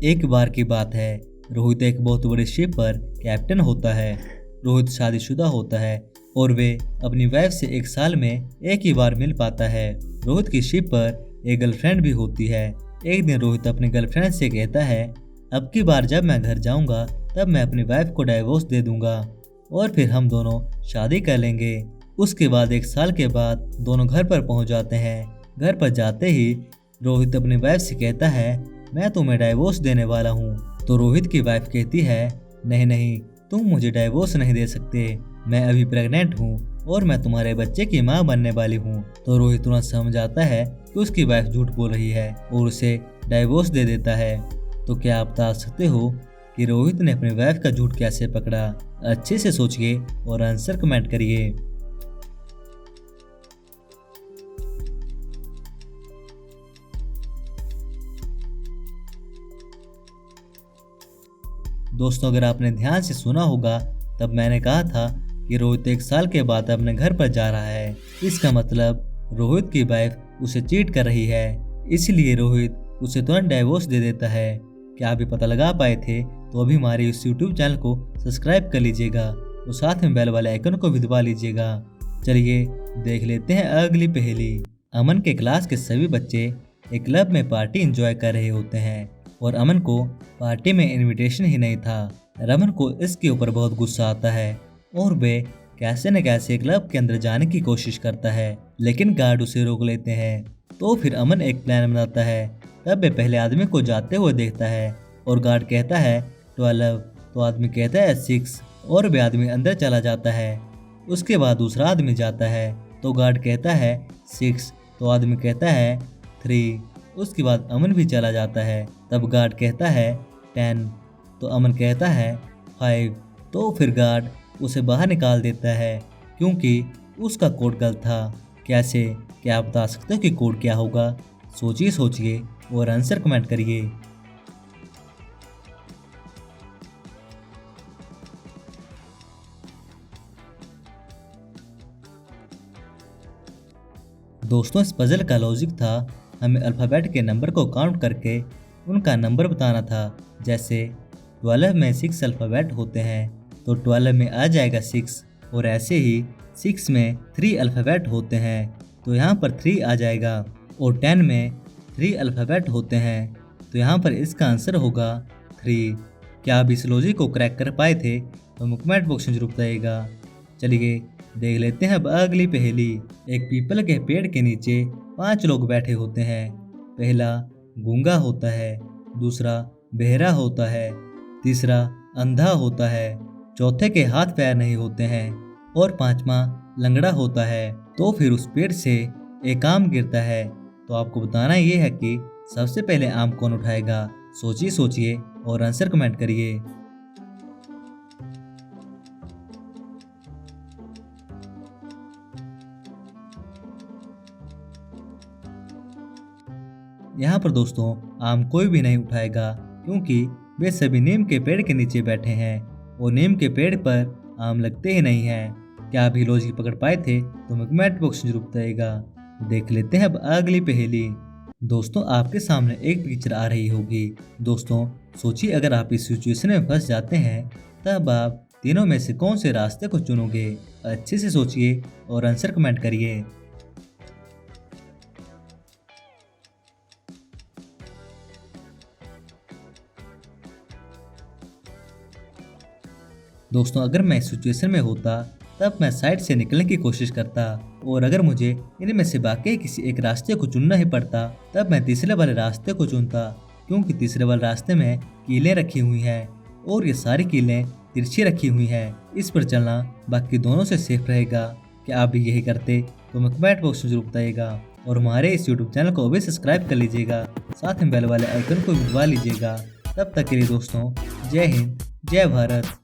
एक बार की बात है, रोहित एक बहुत बड़े शिप पर कैप्टन होता है। रोहित शादीशुदा होता है और वे अपनी वाइफ से एक साल में एक ही बार मिल पाता है। रोहित की शिप पर एक गर्लफ्रेंड भी होती है। एक दिन रोहित अपनी गर्लफ्रेंड से कहता है, अब की बार जब मैं घर जाऊंगा तब मैं अपनी वाइफ को डाइवोर्स दे दूंगा और फिर हम दोनों शादी कर लेंगे। उसके बाद एक साल के बाद दोनों घर पर पहुंच जाते हैं। घर पर जाते ही रोहित अपनी वाइफ से कहता है, मैं तुम्हें डाइवोर्स देने वाला हूँ। तो रोहित की वाइफ कहती है, नहीं नहीं, तुम मुझे डाइवोर्स नहीं दे सकते, मैं अभी प्रेग्नेंट हूँ और मैं तुम्हारे बच्चे की माँ बनने वाली हूँ। तो रोहित तुरंत समझ आता है कि उसकी वाइफ झूठ बोल रही है और उसे डाइवोर्स दे देता है। तो क्या आप बता सकते हो कि रोहित ने अपनी वाइफ का झूठ कैसे पकड़ा? अच्छे से सोचिए और आंसर कमेंट करिए। दोस्तों, अगर आपने ध्यान से सुना होगा तब मैंने कहा था कि रोहित एक साल के बाद अपने घर पर जा रहा है। इसका मतलब रोहित की वाइफ उसे चीट कर रही है, इसलिए रोहित उसे तुरंत डाइवोर्स दे देता है। क्या आप भी पता लगा पाए थे? तो अभी हमारे इस यूट्यूब चैनल को सब्सक्राइब कर लीजिएगा और साथ में बेल वाले आइकन को भी दबा लीजिएगा। चलिए देख लेते हैं अगली पहेली। अमन के क्लास के सभी बच्चे एक क्लब में पार्टी एंजॉय कर रहे होते हैं और अमन को पार्टी में इनविटेशन ही नहीं था। रमन को इसके ऊपर बहुत गुस्सा आता है और वे कैसे न कैसे क्लब के अंदर जाने की कोशिश करता है, लेकिन गार्ड उसे रोक लेते हैं। तो फिर अमन एक प्लान बनाता है। तब वे पहले आदमी को जाते हुए देखता है और गार्ड कहता है 12, तो आदमी कहता है 6 और वे आदमी अंदर चला जाता है। उसके बाद दूसरा आदमी जाता है तो गार्ड कहता है 6, तो आदमी कहता है 3। उसके बाद अमन भी चला जाता है। तब गार्ड कहता है 10, तो अमन कहता है 5। तो फिर गार्ड उसे बाहर निकाल देता है क्योंकि उसका कोड गलत था। कैसे? क्या आप बता सकते हो कि कोड क्या होगा? सोचिए और आंसर कमेंट करिए। दोस्तों, इस पजल का लॉजिक था, हमें अल्फ़ाबेट के नंबर को काउंट करके उनका नंबर बताना था। जैसे 12 में 6 अल्फ़ाबेट होते हैं तो 12 में आ जाएगा 6, और ऐसे ही 6 में 3 अल्फ़ाबेट होते हैं तो यहाँ पर 3 आ जाएगा, और 10 में 3 अल्फ़ाबेट होते हैं तो यहाँ पर इसका आंसर होगा 3। क्या आप इस लॉजिक को क्रैक कर पाए थे? तो कमेंट बॉक्स में जरूर बताइएगा। चलिए देख लेते हैं अब अगली पहेली। एक पीपल के पेड़ के नीचे 5 लोग बैठे होते हैं। पहला गूंगा होता है, दूसरा बहरा होता है, तीसरा अंधा होता है, चौथे के हाथ पैर नहीं होते हैं और पांचवा लंगड़ा होता है। तो फिर उस पेड़ से एक आम गिरता है, तो आपको बताना ये है कि सबसे पहले आम कौन उठाएगा। सोचिए और आंसर कमेंट करिए। यहाँ पर दोस्तों आम कोई भी नहीं उठाएगा क्योंकि वे सभी नीम के पेड़ के नीचे बैठे हैं और नीम के पेड़ पर आम लगते ही नहीं हैं। क्या अभी लॉजिक पकड़ पाए थे? तो हमें कमेंट बॉक्स में जरूर बताइएगा। देख लेते हैं अब अगली पहेली। दोस्तों, आपके सामने एक पिक्चर आ रही होगी। दोस्तों सोचिए, अगर आप इस सिचुएशन में फंस जाते हैं तब आप तीनों में से कौन से रास्ते को चुनोगे? अच्छे से सोचिए और आंसर कमेंट करिए। दोस्तों, अगर मैं इस सिचुएशन में होता तब मैं साइड से निकलने की कोशिश करता, और अगर मुझे इनमें से वाकई किसी एक रास्ते को चुनना ही पड़ता तब मैं तीसरे वाले रास्ते को चुनता, क्योंकि तीसरे वाले रास्ते में कीलें रखी हुई हैं और ये सारी कीलें तिरछी रखी हुई हैं। इस पर चलना बाकी दोनों से सेफ रहेगा। क्या आप भी यही करते? तो हमें कमेंट बॉक्स में जरूर बताइएगा और हमारे इस यूट्यूब चैनल को भी सब्सक्राइब कर लीजिएगा, साथ में बेल वाले आइकन को भी दबा लीजिएगा। तब तक के लिए दोस्तों, जय हिंद, जय भारत।